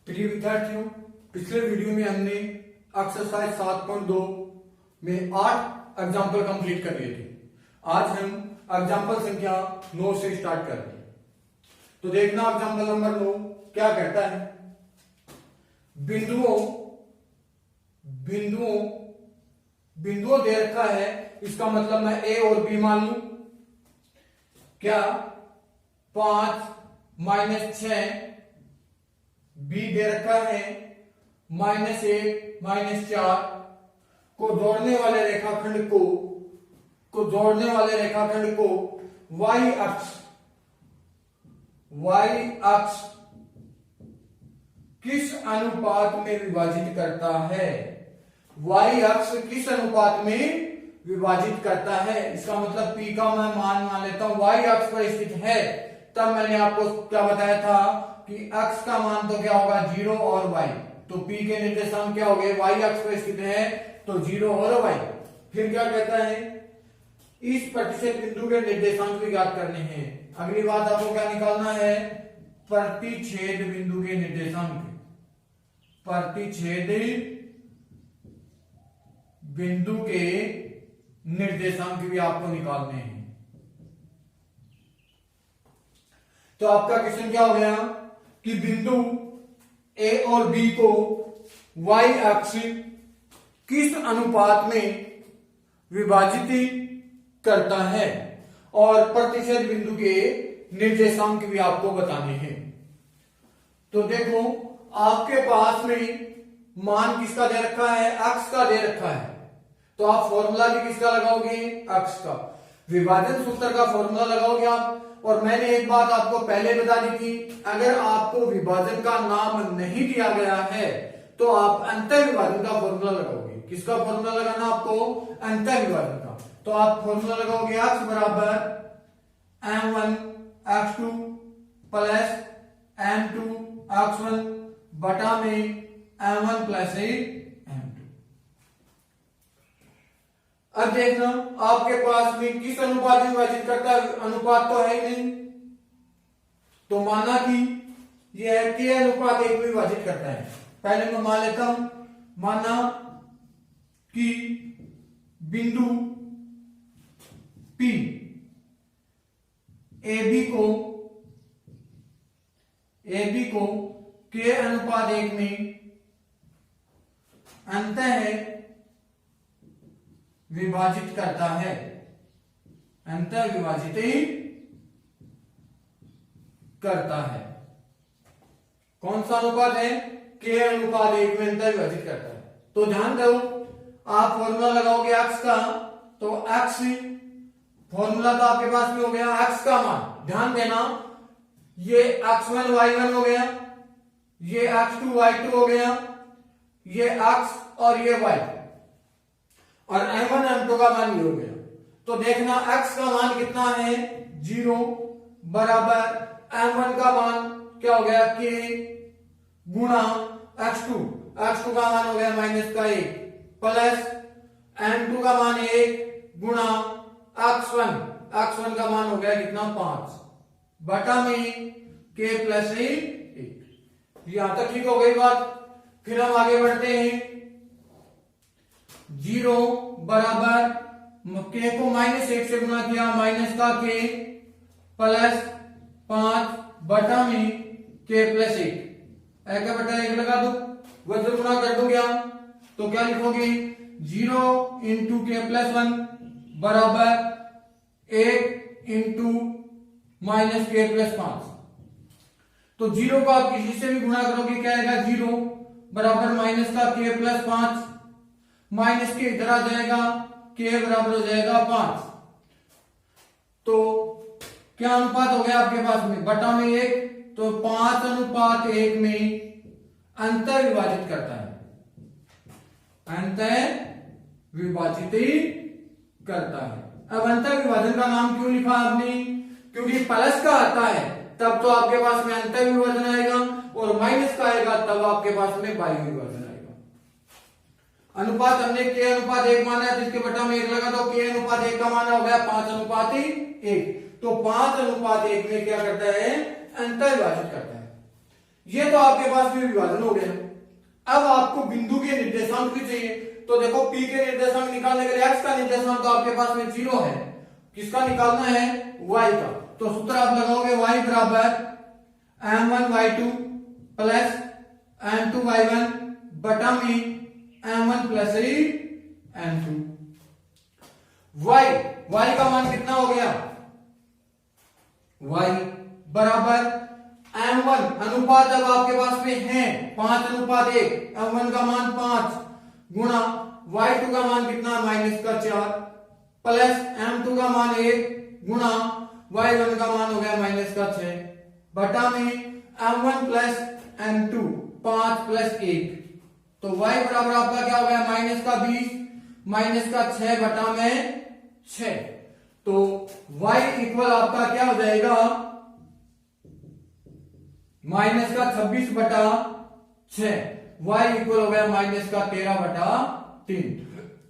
प्रिय विद्यार्थियों, पिछले वीडियो में हमने एक्सरसाइज 7.2 में 8 एग्जाम्पल कंप्लीट कर लिए थे। आज हम एग्जाम्पल संख्या 9 से स्टार्ट कर रहे हैं। तो देखना एग्जाम्पल नंबर 9 क्या कहता है। बिंदुओं बिंदुओं बिंदुओं दे रखा है, इसका मतलब मैं ए और बी मान लू। क्या 5 -6 बी दे रखा है -1 -4 को जोड़ने वाले रेखाखंड को y अक्ष किस अनुपात में विभाजित करता है। y अक्ष किस अनुपात में विभाजित करता है, इसका मतलब p का मैं मान लेता हूं y अक्ष पर स्थित है। तब मैंने आपको क्या बताया था कि x का मान तो क्या होगा 0 और y, तो p के निर्देशांक क्या हो गए, y अक्ष पर स्थित है तो 0 और y। फिर क्या कहता है, इस प्रतिच्छेद बिंदु के निर्देशांक भी ज्ञात करने हैं। अगली बात आपको क्या निकालना है, प्रतिच्छेद बिंदु के निर्देशांक। प्रतिच्छेद बिंदु के निर्देशांक भी आपको निकालने हैं। तो आपका क्वेश्चन क्या हो गया कि बिंदु ए और बी को y अक्ष किस अनुपात में विभाजित करता है और प्रतिच्छेद बिंदु के निर्देशांक भी आपको बताने हैं। तो देखो, आपके पास में मान किसका दे रखा है, अक्ष का दे रखा है, तो आप फॉर्मूला भी किसका लगाओगे, अक्ष का। विभाजन सूत्र का फॉर्मूला लगाओगे आप। और मैंने एक बात आपको पहले बता दी थी, अगर आपको विभाजन का नाम नहीं दिया गया है तो आप अंतर विभाजन का फॉर्मूला लगाओगे। किसका फॉर्मूला लगाना आपको, अंतर विभाजन का। तो आप फॉर्मूला लगाओगे x बराबर m1 x2 plus m2 x1 बटा में m1 प्लस m2। अब देखना आपके पास में किस अनुपात में विभाजित करता है, अनुपात तो है ही नहीं, तो माना कि यह है k अनुपात 1 में विभाजित करता है। पहले मैं मान लेता हूं, माना कि बिंदु P AB को k अनुपात 1 में अंतः विभाजित करता है, अंतः विभाजित करता है। कौन सा अनुपात है, k अनुपात 1 में अंतः विभाजित करता है। तो ध्यान दो, आप फॉर्मूला लगाओगे x का, तो x फॉर्मूला तो आपके पास में हो गया x का मान। ध्यान देना, ये x1 y1 हो गया, ये x2 y2 हो गया, ये x और ये y, और m1 m2 का मान ये हो गया। तो देखना x का मान कितना है, 0 बराबर m1 का मान क्या हो गया, k गुणा x2 का मान हो गया -1 प्लस m2 का मान 1 गुणा x1 का मान हो गया कितना, 5 बटा में k प्लस 1। यहां तक ठीक हो गई बात। फिर हम आगे बढ़ते हैं, 0 बराबर k को -1 से गुणा किया, माइनस का k प्लस 5 बटा में k प्लस 1। एक बटा 1 लगा दो, वज्र गुणा कर दो क्या, तो क्या लिखोगे, 0 इंटू k प्लस 1 बराबर 1 इंटू माइनस k प्लस 5। तो 0 को आप किसी से भी गुणा करोगे क्या आएगा, 0 बराबर माइनस का k प्लस 5, माइनस के इधर आ जाएगा, k बराबर हो जाएगा 5। तो क्या अनुपात हो गया आपके पास में, बटा में 1, तो 5 अनुपात 1 में अंतर विभाजित करता है, अंतर विभाजित करता है। अब अंतर विभाजन का नाम क्यों लिखा आपने, क्योंकि प्लस का आता है तब तो आपके पास में अंतर विभाजन आएगा, और माइनस का आएगा तब आपके पास में बाह्य विभाजन आएगा। अनुपात हमने k अनुपात 1 माना है, जिसके बटा में 1 लगा, तो k अनुपात 1 का माना हो गया 5 अनुपात 1। तो 5 अनुपात 1 में क्या करता है, अंतर विभाजित करता है। ये तो आपके पास में विभाजन हो गया। अब आपको बिंदु के निर्देशांक भी चाहिए। तो देखो P के निर्देशांक निकालने के लिए x का निर्देशांक तो आपके पास में 0 है, किसका निकालना है, y का। तो सूत्र आप लगाओगे y बराबर m1y2 प्लस m2y1 बटा में m1 प्लस m2। y का मान कितना हो गया, y बराबर m1 अनुपात जब आपके पास में है 5:1, m1 का मान 5 गुणा y2 का मान कितना -4 प्लस m2 का मान 1 गुणा y1 का मान हो गया -6 बटा में m1 प्लस m2 5 प्लस 1। तो y बराबर आपका क्या हो गया, -20 -6 बटा में 6। तो y इक्वल आपका क्या हो जाएगा, -26 बटा 6। y इक्वल हो गया -13 बटा 3।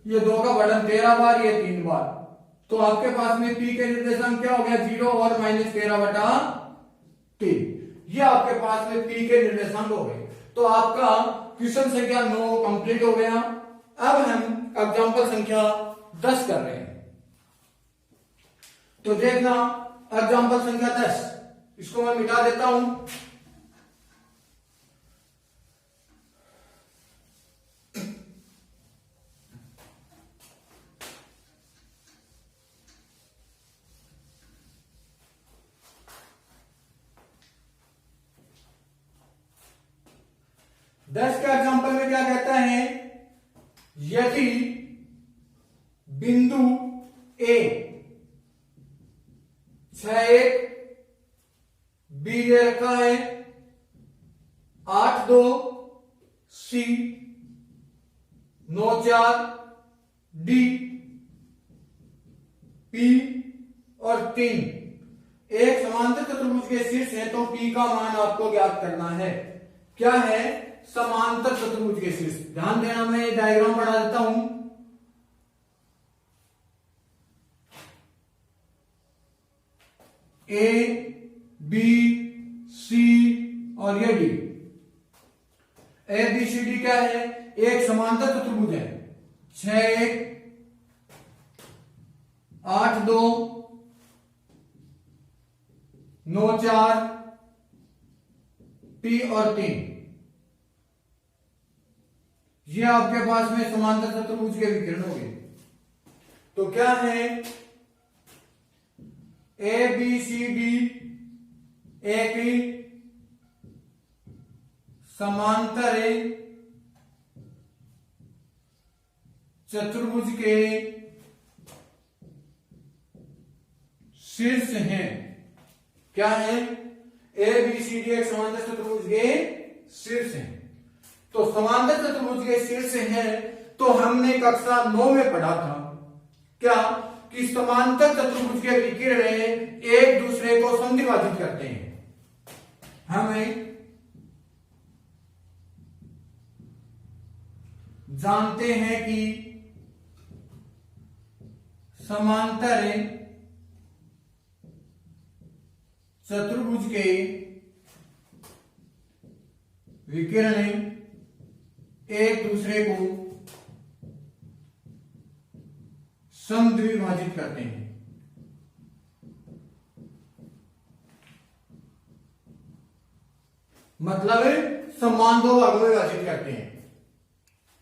ये 2 का बढ़न 13 बार, ये 3 बार। तो आपके पास में p के निर्देशांक क्या हो गया, 0 और -13 बटा 3। ये आपके पास में p के निर्देशांक हो गए। तो आपका क्वेश्चन संख्या 9 कंप्लीट हो गया। अब हम एग्जांपल संख्या 10 कर रहे हैं। तो देखना एग्जांपल संख्या 10, इसको मैं मिटा देता हूं। दस के एग्जांपल में क्या कहता है, यदि बिंदु ए 6:1 बी दे रखा है, 8:2 सी, 9:4 डी, पी और 3 एक समांतर चतुर्भुज के शीर्ष है, तो पी का मान आपको ज्ञात करना है। क्या है, समांतर चतुर्भुज के शीर्ष। ध्यान देना, मैं ये डायग्राम बना देता हूं। ए बी सी और ये D. A B C D क्या है, एक समांतर चतुर्भुज है। 6:1 8:2 9:4 पी और 3। ये आपके पास में समांतर चतुर्भुज के विकर्ण हो गए। तो क्या है, ए बी सी डी एक समांतर चतुर्भुज के शीर्ष हैं। क्या है, ए बी सी डी एक समांतर चतुर्भुज के शीर्ष हैं। तो समांतर चतुर्भुज के शीर्ष है, तो हमने कक्षा 9 में पढ़ा था क्या, कि समांतर चतुर्भुज के विकिरण एक दूसरे को संधिभाजित करते हैं। हमें जानते हैं कि समांतर चतुर्भुज के विकिरण एक दूसरे को समद्विभाजित करते हैं। मतलब समान दो भागों में विभाजित करते हैं।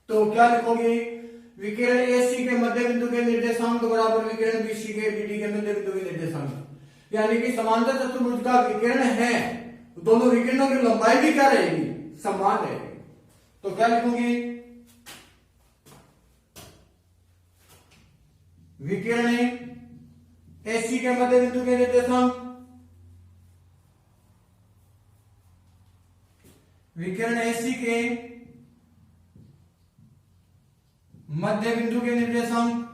तो क्या लिखोगे, विकिरण एसी के मध्य बिंदु के निर्देशांक बराबर विकिरण बीसी के बीडी के मध्य बिंदु के निर्देशांक। यानी कि समांतर चतुर्भुज का विकिरण है, दोनों विकिरणों की लंबाई भी क्या रहेगी, समान रहेगी। तो क्या लिखोगे, विकिरण एसी के मध्य बिंदु के निर्देशांक, विकिरण एसी के मध्य बिंदु के निर्देशांक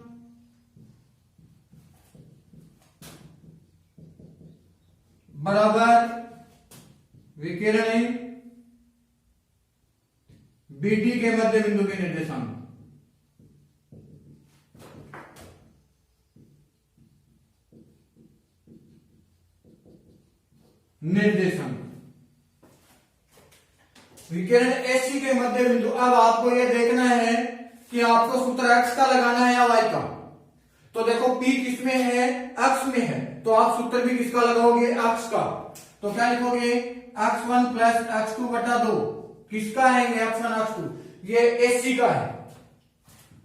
बराबर विकिरण बीडी के मध्य बिंदु के निर्देशांक। विकिरण AC के मध्य बिंदु। अब आपको यह देखना है कि आपको सूत्र x का लगाना है या y का। तो देखो P किसमें है, x में है, तो आप सूत्र भी किसका लगाओगे, x का। तो क्या लिखोगे, x1 प्लस x2 बटा 2 किसका है, x1 x2 ये AC का है,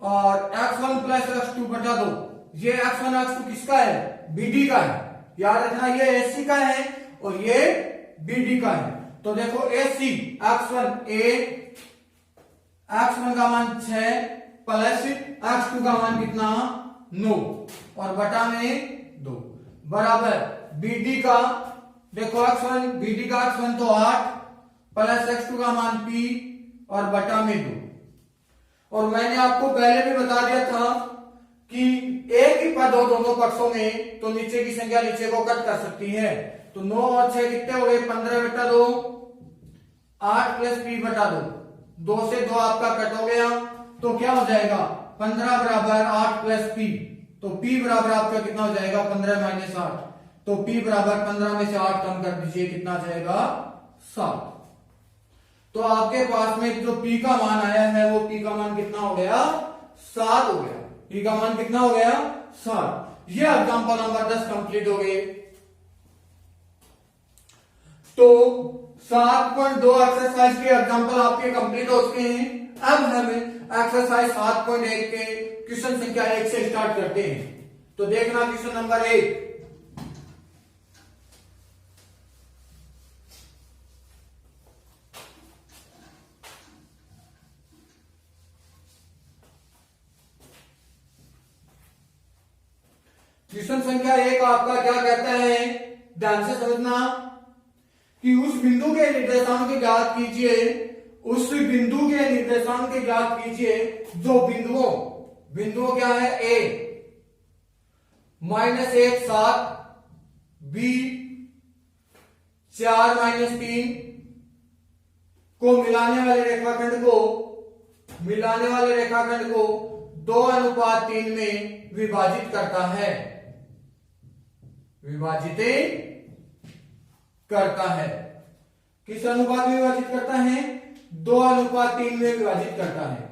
और x1 प्लस x2 बटा 2 ये x1 x2 किसका है, BD का है। याद रखना ये AC का है और ये BD का है। तो देखो AC x1 का मान 6 प्लस x2 का मान कितना 9 और बटा में 2 बराबर BD का, देखो BD का x1 तो 8 प्लस x2 का मान P और बटा में 2। और मैंने आपको पहले भी बता दिया था कि एक ही पद हो दोनों पक्षों में तो नीचे की संख्या नीचे को कट कर सकती है। तो 9 और 6 कितने हो गए, 15 बटा 2 8 प्लस P बटा 2 2 से 2 आपका कट हो गया, तो क्या हो जाएगा 15 बराबर 8 प्लस P। तो P बराबर आपका कितना हो जाएगा 15 माइनस 8। तो P बराबर 15 में से 8 कम कर दीजिए, कितना जाएगा 7। तो आपके पास में जो P का मान आया है वो P का मान कितना हो गया 7 हो गया। P का मान कितना हो गया 7। ये एग्जांपल नंबर 10 कंप्लीट हो गए। तो 7.2 एक्सरसाइज के एग्जांपल आपके कंप्लीट हो चुके हैं। अब हम एक्सरसाइज 7.1 के क्वेश्चन संख्या 1 से स्टार्ट करते हैं। तो देखना क्वेश्चन नंबर 1, क्वेश्चन संख्या 1 आपका क्या कहता है, ध्यान से समझना कि उस बिंदु के निर्देशांक ज्ञात कीजिए, उस बिंदु के निर्देशांक ज्ञात कीजिए जो बिंदुओं क्या है, A -1 7 B 4 -3 को मिलाने वाले रेखाखंड को 2:3 में विभाजित करता है, किस अनुपात में विभाजित करता है, 2:3 में विभाजित करता है।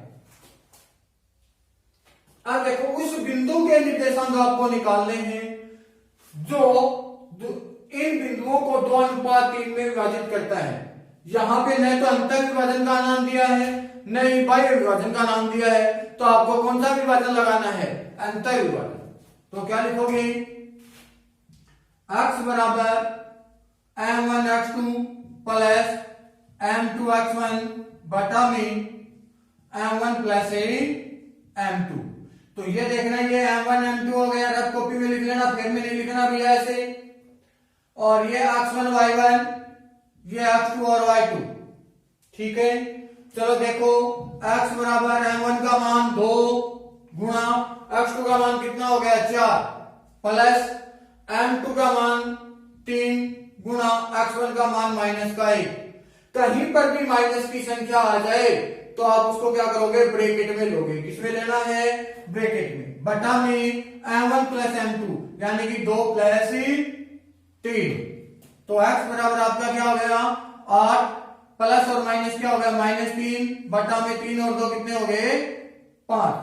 अब देखो उस बिंदु के निर्देशांक आपको निकालने हैं जो इन बिंदुओं को 2:3 में विभाजित करता है। यहां पे न तो अंतर विभाजन का नाम दिया है न ही बाह्य विभाजन का नाम दिया है, तो आपको कौन सा विभाजन लगाना है, अंतर विभाजन। तो क्या लिखोगे, x बराबर m1 x2 plus m2 x1 बटा में m1 प्लस m2। तो ये देखना ये m1 m2 हो गया, रफ कॉपी में लिख लेना, फिर में नहीं लिखना भैया ऐसे। और ये x1 y1, ये x2 और y2, ठीक है। चलो देखो x बराबर m1 का मान 2 गुणा x2 का मान कितना हो गया 4 प्लस m2 का मान 3 गुणा x1 का मान -1। कहीं पर भी माइनस की संख्या आ जाए तो आप उसको क्या करोगे, ब्रैकेट में लोगे। किसमें लेना है, ब्रैकेट में, बटा में m1 प्लस m2 यानी कि 2 प्लस 3। तो x बराबर आपका क्या हो गया 8 प्लस और माइनस क्या हो गया -3 बटा में 3 और 2 कितने हो गए 5।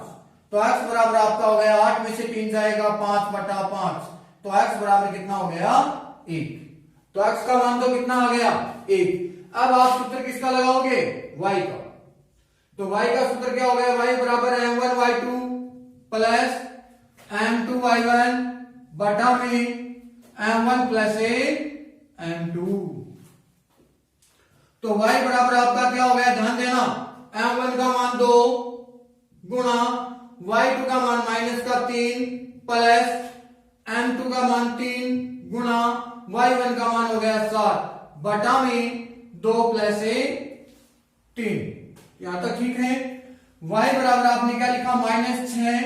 तो x बराबर आपका हो गया 8 में से 3 जाएगा 5 बटा 5। तो x बराबर कितना हो गया 1। तो x का मान तो कितना आ गया 1। अब आप सूत्र किसका लगाओगे, y का। तो y का सूत्र क्या हो गया, y बराबर m1 y2 plus m2 y1 बटा में m1 प्लस m2। तो y बराबर आपका क्या हो गया, ध्यान देना, m1 का मान 2 गुणा y2 का मान -3 प्लस m2 का मान 3 गुणा y1 का मान हो गया 7 बटा में 2 प्लस 3। यहां तक ठीक है। y बराबर आपने क्या लिखा -6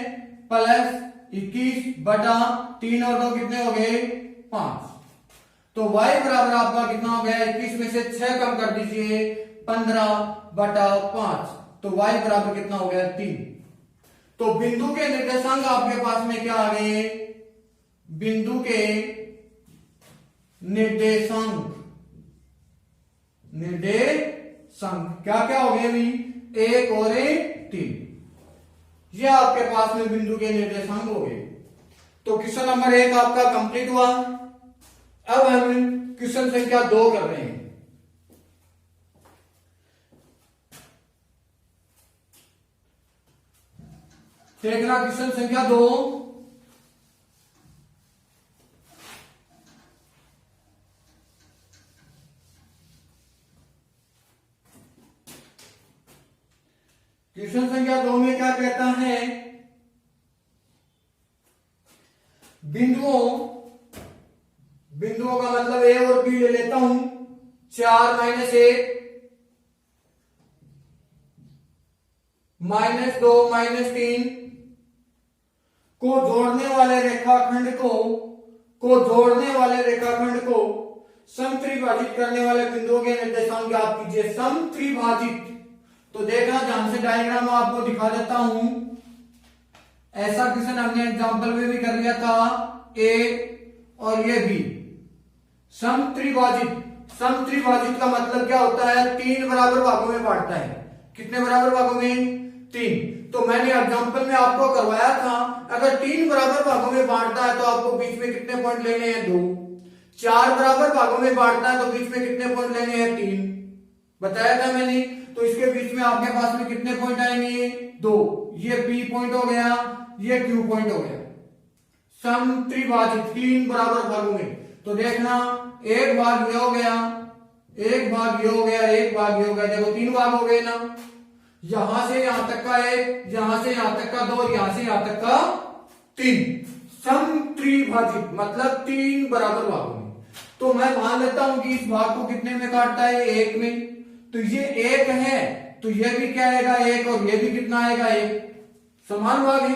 प्लस 21 बटा 3 और 2 कितने हो गए 5। तो y बराबर आपका कितना हो गया 21 में से 6 कम कर दीजिए 15 बटा 5। तो y बराबर कितना हो गया 3। तो बिंदु के निर्देशांक आपके पास में क्या आ गए, बिंदु के निर्देशांक संख्या क्या क्या हो गए अभी, 1 और 3। ये आपके पास में बिंदु के निर्देशांक हो गए। तो क्वेश्चन नंबर 1 आपका कंप्लीट हुआ। अब हम क्वेश्चन संख्या 2 कर रहे हैं। देखना क्वेश्चन संख्या 2। क्वेश्चन संख्या 2 में क्या कहता है, बिंदुओं का मतलब ए और बी ले लेता हूं। 4 - 1 -2 -3 को जोड़ने वाले रेखाखंड को समत्रिभाजित करने वाले बिंदुओं के निर्देशांक ज्ञात कीजिए। समत्रिभाजित, तो देखना ध्यान से, डायग्राम आपको दिखा देता हूं। ऐसा क्वेश्चन हमने एग्जांपल में भी कर लिया था, ए और ये बी समत्रिभाजित। समत्रिभाजित का मतलब क्या होता है, 3 बराबर भागों में बांटता है। कितने बराबर भागों में, 3। तो मैंने एग्जांपल में आपको करवाया था, अगर 3 बराबर भागों में बांटता है तो आपको बीच में कितने पॉइंट लेने हैं, 2। 4 बराबर भागों में बांटता है तो बीच में कितने पॉइंट लेने हैं, 3 बताया था मैंने। तो इसके बीच में आपके पास में कितने पॉइंट आएंगे, 2। ये P पॉइंट हो गया, ये Q पॉइंट हो गया। समत्रिभाजित 3 बराबर भागों में। तो देखना, एक भाग ये हो गया, एक भाग ये हो गया, एक भाग ये हो गया। देखो 3 भाग हो गए ना, यहां से यहां तक का 1, यहां से यहां तक का 2 और यहां से यहां तक का 3। समत्रिभाजित मतलब 3 बराबर भागों में। तो मैं मान लेता हूं कि इस भाग को कितने में काटता है, 1 में। तो ये 1 है, तो ये भी क्या आएगा, 1, और ये भी कितना आएगा, 1। समान भाग है।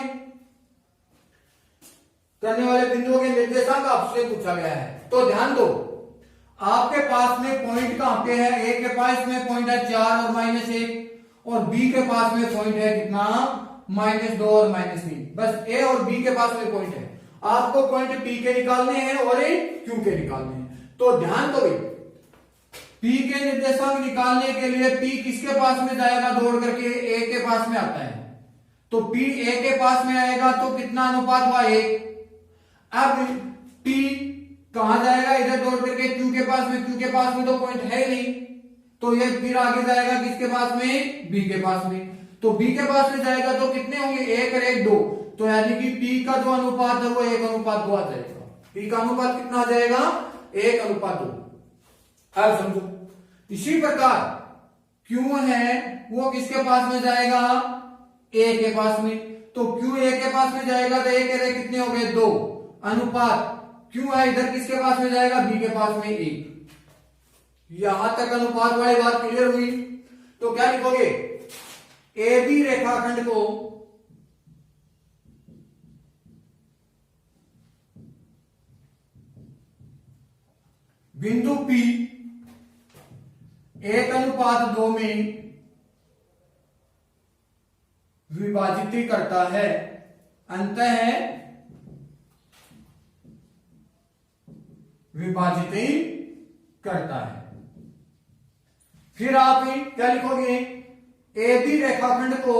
करने वाले बिंदुओं के निर्देशांक आपसे पूछा गया है। तो ध्यान दो, आपके पास में पॉइंट कहां पे है, ए के पास में पॉइंट है 4 और -1, और बी के पास में पॉइंट है कितना, -2 और -3। बस ए और बी के पास में पॉइंट है। आपको पॉइंट पी के निकालने हैं और क्यू के निकालने हैं। तो ध्यान दो भाई, पी के निर्देशांक निकालने के लिए पी किसके पास में जाएगा, दौड़ करके ए के पास में आता है। तो पी ए के पास में आएगा तो कितना अनुपात हुआ, 1। अब पी कहां जाएगा, इधर दौड़ करके क्यू के पास में। क्यू के पास में तो पॉइंट है ही नहीं, तो ये फिर आगे जाएगा किसके पास में, बी के पास में। तो बी के पास में जाएगा तो कितने होंगे, 1 और 1 2। तो यानी कि पी का जो अनुपात है वो 1:2 आ जाएगा। पी का अनुपात कितना आ जाएगा, 1:2। अब समझो, इसी प्रकार क्यू है वो किसके पास में जाएगा, ए के पास में। तो क्यू ए के पास में जाएगा तो 1 और 1 कितने हो गए, 2। अनुपात क्यू है इधर किसके पास में जाएगा, बी के पास में 1। यहां तक अनुपात वाली बात क्लियर हुई। तो क्या लिखोगे, ए बी रेखाखंड को बिंदु P 1:2 में विभाजित करता है। अंतः विभाजित करता है। फिर आप क्या लिखोगे, ए बी रेखाखंड को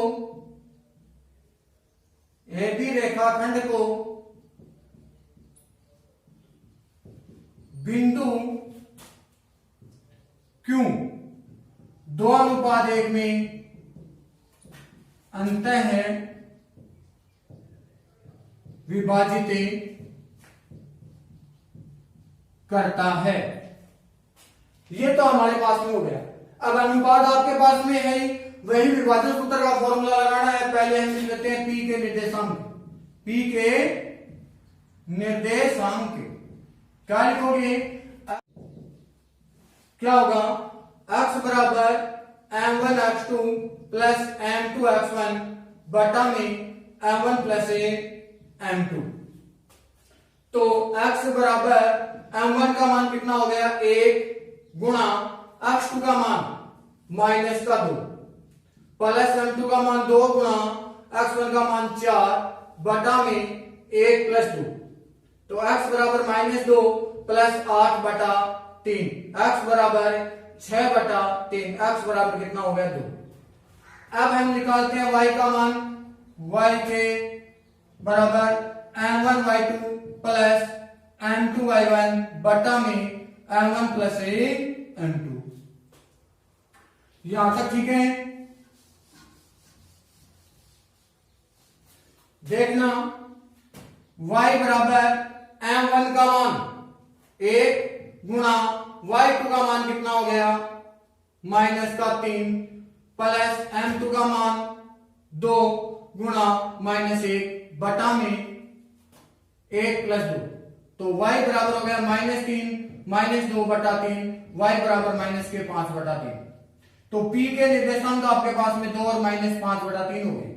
बिंदु Q 2:1 में अंतः विभाजित करता है। ये तो हमारे पास में हो गया। अब अनुपात आपके पास में है, वही विभाजन सूत्र का फॉर्मूला लगाना है। पहले हम लिख लेते हैं पी के निर्देशांक। पी के निर्देशांक क्या लिखोगे, क्या होगा, x बराबर m1 x2 plus m2 x1 बटा में m1 प्लस m2। तो x बराबर m1 का मान कितना हो गया, 1 गुणा x2 का मान -2 प्लस m2 का मान 2 गुणा x1 का मान 4 बटा में 1 प्लस 2। तो x बराबर -2 प्लस 8 बटा 3, x बराबर 6/3, x बराबर कितना हो गया 2। अब हम निकालते हैं y का मान, y के बराबर m1y2 प्लस m2y1 बटा में m1 प्लस m2। यहां तक ठीक है। देखना y बराबर m1 का मान 1 गुणा y2 का मान कितना हो गया -3 प्लस m2 का मान 2 गुणा -1 बटा में 1 प्लस 2। तो y बराबर हो गया -3 -2/3, y बराबर -5/3। तो p के निर्देशांक आपके पास में 2 और -5/3 हो गए।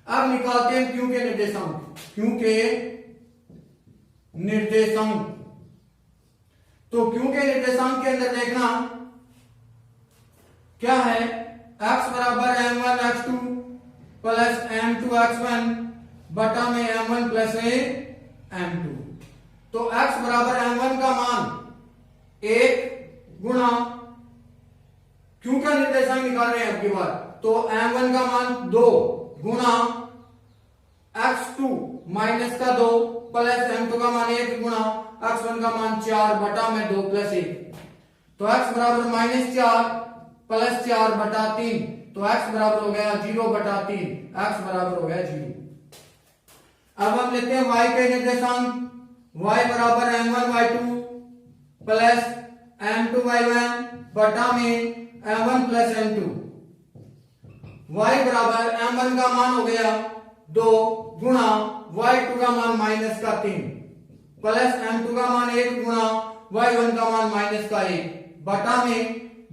अब निकालते हैं q के निर्देशांक। q के निर्देशांक, तो q के निर्देशांक के अंदर देखना क्या है, x बराबर m1 x2 plus m2 x1 बटा में m1 प्लस m2। तो x बराबर m1 का मान 1 गुणा q का निर्देशांक निकाल रहे हैं अब की बार, तो m1 का मान 2 गुणा x2 माइनस का 2 प्लस m2 का मान 1 गुणा x1 का मान 4 बटा में 2 प्लस 1। तो x बराबर -4 प्लस 4/3, तो x बराबर हो गया 0/3, x बराबर हो गया 0। अब हम लेते हैं y के निर्देशांक, y बराबर m1y2 प्लस m2y1 बटा में m1 प्लस m2। y बराबर m1 का मान हो गया 2 गुणा y2 का मान -3 प्लस m2 का मान 1 गुणा y1 का मान -1 बटा में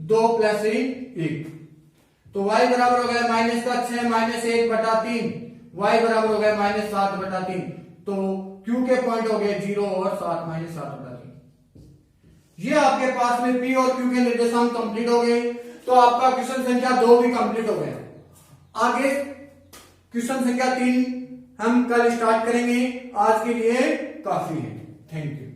2 प्लस 1। तो y बराबर हो गया -6 -1/3, y बराबर हो गया -7/3। तो q के पॉइंट हो गए 0 और 7 -7/3। ये आपके पास में p और q के निर्देशांक कंप्लीट हो गए। तो आपका क्वेश्चन संख्या 2 भी कंप्लीट हो गया। आगे क्वेश्चन संख्या 3 हम कल स्टार्ट करेंगे। आज के लिए काफी है। Thank you.